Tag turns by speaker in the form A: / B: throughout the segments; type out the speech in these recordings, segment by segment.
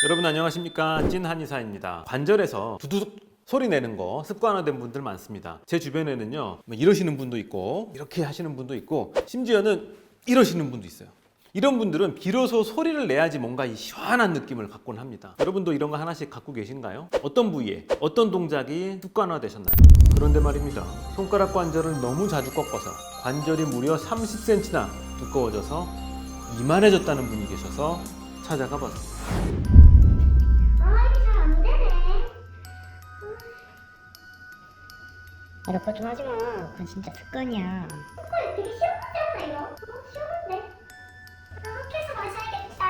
A: 여러분 안녕하십니까, 찐 한의사입니다. 관절에서 두두둑 소리 내는 거 습관화된 분들 많습니다. 제 주변에는요, 이러시는 분도 있고 이렇게 하시는 분도 있고 심지어는 이러시는 분도 있어요. 이런 분들은 비로소 소리를 내야지 뭔가 이 시원한 느낌을 갖곤 합니다. 여러분도 이런 거 하나씩 갖고 계신가요? 어떤 부위에 어떤 동작이 습관화되셨나요? 그런데 말입니다, 손가락 관절을 너무 자주 꺾어서 관절이 무려 30cm나 두꺼워져서 이만해졌다는 분이 계셔서 찾아가 봤습니다.
B: 이게 잘 안 되네.
C: 그거 좀 하지 마. 그건 진짜 습관이야.
B: 손가락이 되게 쉬운 거잖아, 이거. 쉬운데? 학교에서 마셔야겠다.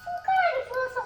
B: 손가락이 부어서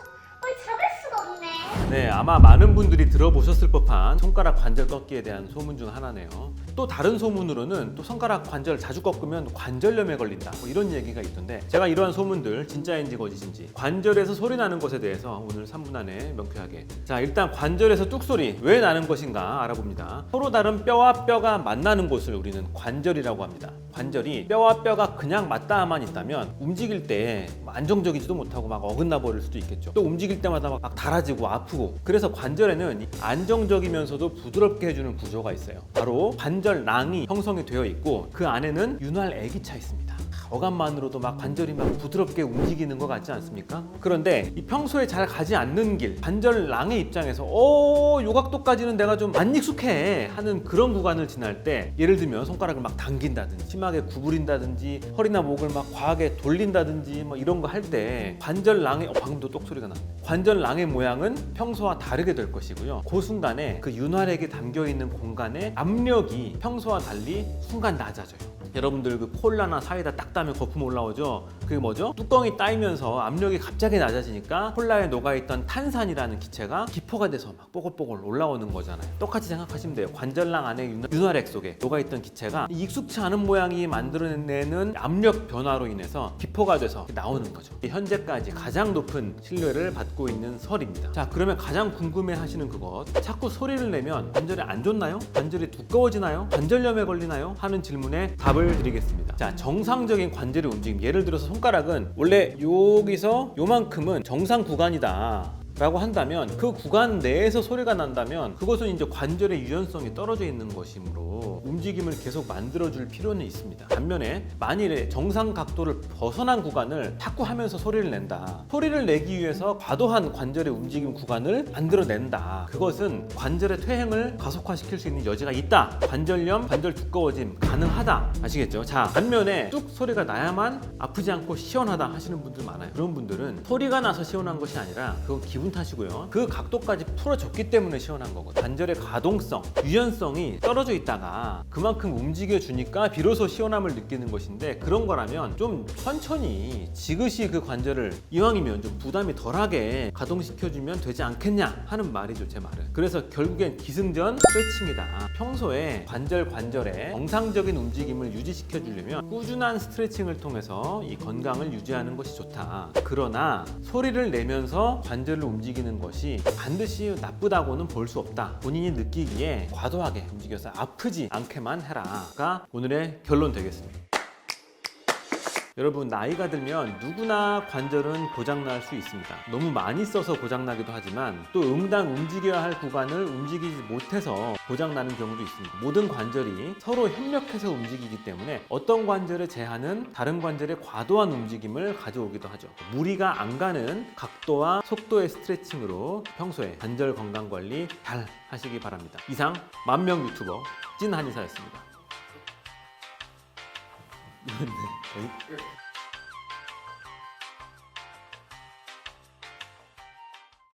B: 뭘 잡을 수가 없네.
A: 네, 아마 많은 분들이 들어보셨을 법한 손가락 관절 꺾기에 대한 소문 중 하나네요. 또 다른 소문으로는 또 손가락 관절 자주 꺾으면 관절염에 걸린다, 뭐 이런 얘기가 있던데, 제가 이러한 소문들 진짜인지 거짓인지 관절에서 소리 나는 것에 대해서 오늘 3분 안에 명쾌하게, 자 일단 관절에서 뚝소리 왜 나는 것인가 알아봅니다. 서로 다른 뼈와 뼈가 만나는 곳을 우리는 관절이라고 합니다. 관절이 뼈와 뼈가 그냥 맞닿아만 있다면 움직일 때 안정적이지도 못하고 막 어긋나 버릴 수도 있겠죠. 또 움직일 때마다 막 달아지고 아프고, 그래서 관절에는 안정적이면서도 부드럽게 해주는 구조가 있어요. 바로 관절낭이 형성이 되어 있고 그 안에는 윤활액이 차 있습니다. 어감만으로도 막 관절이 막 부드럽게 움직이는 것 같지 않습니까? 그런데 이 평소에 잘 가지 않는 길, 관절낭의 입장에서 요 각도까지는 내가 좀 안 익숙해 하는 그런 구간을 지날 때, 예를 들면 손가락을 막 당긴다든지 심하게 구부린다든지 허리나 목을 막 과하게 돌린다든지 뭐 이런 거 할 때 관절낭의 방금도 똑소리가 났네. 관절낭의 모양은 평소와 다르게 될 것이고요. 그 순간에 그 윤활액이 담겨 있는 공간의 압력이 평소와 달리 순간 낮아져요. 여러분들 그 콜라나 사이다 딱 따면 거품 올라오죠? 그게 뭐죠? 뚜껑이 따이면서 압력이 갑자기 낮아지니까 콜라에 녹아있던 탄산이라는 기체가 기포가 돼서 막 뽀글뽀글 올라오는 거잖아요. 똑같이 생각하시면 돼요. 관절낭 안에 윤활액 속에 녹아있던 기체가 익숙치 않은 모양이 만들어내는 압력 변화로 인해서 기포가 돼서 나오는 거죠. 현재까지 가장 높은 신뢰를 받고 있는 설입니다. 자, 그러면 가장 궁금해 하시는 그것, 자꾸 소리를 내면 관절이 안 좋나요? 관절이 두꺼워지나요? 관절염에 걸리나요? 하는 질문에 답을 드리겠습니다. 자, 정상적인 관절의 움직임, 예를 들어서 손가락은 원래 여기서 요만큼은 정상 구간이다 라고 한다면, 그 구간 내에서 소리가 난다면 그것은 이제 관절의 유연성이 떨어져 있는 것이므로 움직임을 계속 만들어줄 필요는 있습니다. 반면에 만일에 정상 각도를 벗어난 구간을 자꾸 하면서 소리를 낸다, 소리를 내기 위해서 과도한 관절의 움직임 구간을 만들어낸다, 그것은 관절의 퇴행을 가속화시킬 수 있는 여지가 있다. 관절염, 관절 두꺼워짐 가능하다. 아시겠죠? 자, 반면에 뚝 소리가 나야만 아프지 않고 시원하다 하시는 분들 많아요. 그런 분들은 소리가 나서 시원한 것이 아니라 그건 기분 탓이고요. 그 각도까지 풀어줬기 때문에 시원한 거거든요. 관절의 가동성, 유연성이 떨어져 있다가 그만큼 움직여주니까 비로소 시원함을 느끼는 것인데, 그런 거라면 좀 천천히 지그시 그 관절을 이왕이면 좀 부담이 덜하게 가동시켜주면 되지 않겠냐 하는 말이죠, 제 말은. 그래서 결국엔 기승전 스트레칭이다. 평소에 관절의 정상적인 움직임을 유지시켜주려면 꾸준한 스트레칭을 통해서 이 건강을 유지하는 것이 좋다. 그러나 소리를 내면서 관절을 움직이는 것이 반드시 나쁘다고는 볼 수 없다. 본인이 느끼기에 과도하게 움직여서 아프지 않게만 해라가 오늘의 결론 되겠습니다. 여러분, 나이가 들면 누구나 관절은 고장날 수 있습니다. 너무 많이 써서 고장나기도 하지만 또 응당 움직여야 할 구간을 움직이지 못해서 고장나는 경우도 있습니다. 모든 관절이 서로 협력해서 움직이기 때문에 어떤 관절의 제한은 다른 관절의 과도한 움직임을 가져오기도 하죠. 무리가 안 가는 각도와 속도의 스트레칭으로 평소에 관절 건강 관리 잘 하시기 바랍니다. 이상 만명 유튜버 찐 한의사였습니다. 거의